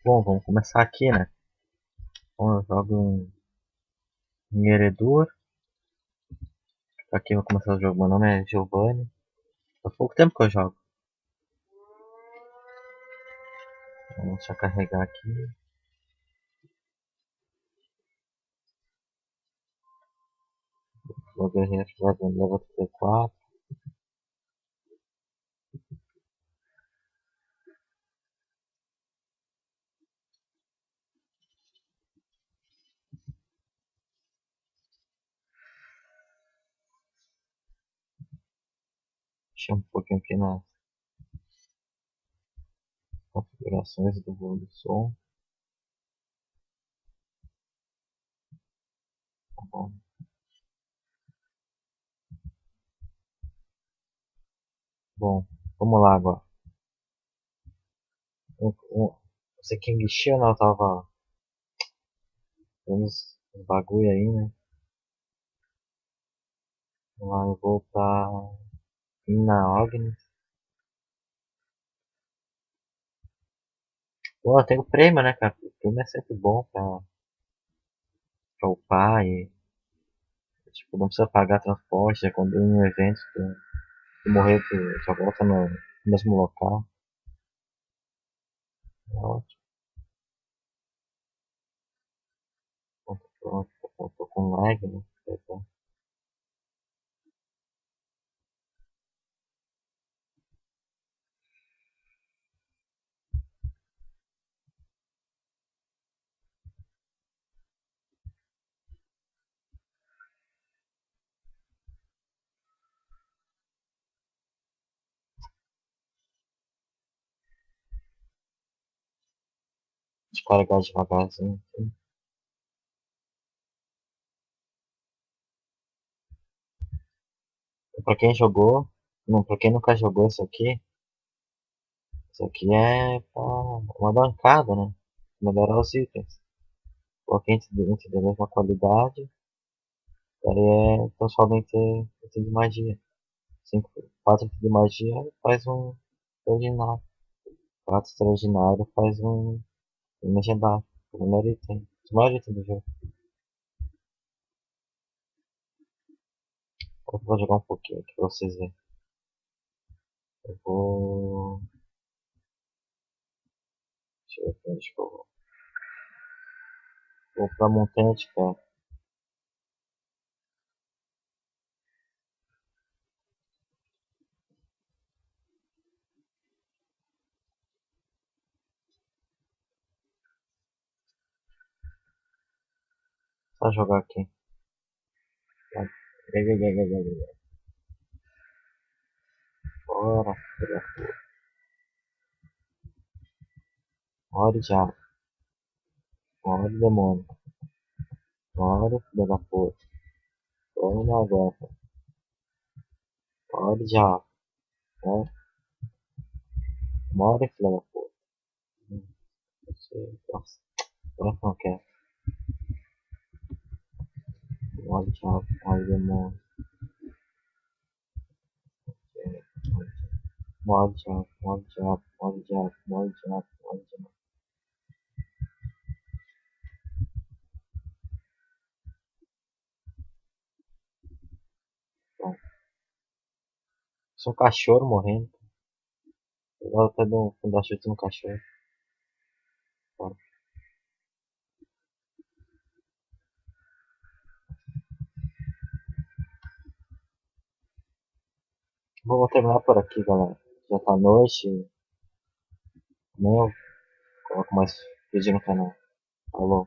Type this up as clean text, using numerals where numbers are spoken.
Bom, vamos começar aqui, né? Bom, eu jogo em Eredur. Aqui eu vou começar o jogo. Meu nome é Giovanni. Faz pouco tempo que eu jogo. Vamos deixar carregar aqui. Vou guerreiro jogando level 34. Deixa um pouquinho aqui nas configurações do volume do som. Tá bom. Bom, vamos lá agora. Esse King Shield, né? Eu tava vendo uns bagulho aí, né? Vamos lá, eu vou pra Inna Ogni. Pô, tem o prêmio, né, cara? O prêmio é sempre bom pra upar e tipo, não precisa pagar transporte, né? Quando em um evento tu morrer, tu já volta no mesmo local. É ótimo. Pronto, tô com lag, né? Descarregar devagarzinho. Assim. Pra quem jogou, não, pra quem nunca jogou isso aqui é uma bancada, né? Melhorar os itens. Coloquei itens da mesma qualidade, daí é tão somente item de magia. 4 itens de magia faz um extraordinário. 4 extraordinário faz um legendário. O melhor item. O melhor item do jogo. Eu vou jogar um pouquinho aqui pra vocês verem. Eu vou. Deixa eu ver onde que eu vou. Vou pra montanha de pé. Só jogar aqui. Vai. Bora, filha da puta. Bora já. Bora, demônio. Bora, filha da puta. Toma agora. Bora já. Bora, bora, filha da puta. Nossa, agora não quer. Bora já. Bora, demônio. Bora já. Bora já. Bora já. Bora já. Bora já. Pronto. Sou um cachorro morrendo. Agora até dou um dar chute no cachorro. Bora. Vou terminar por aqui, galera. Já tá noite. Nem eu coloco mais vídeo no canal. Falou.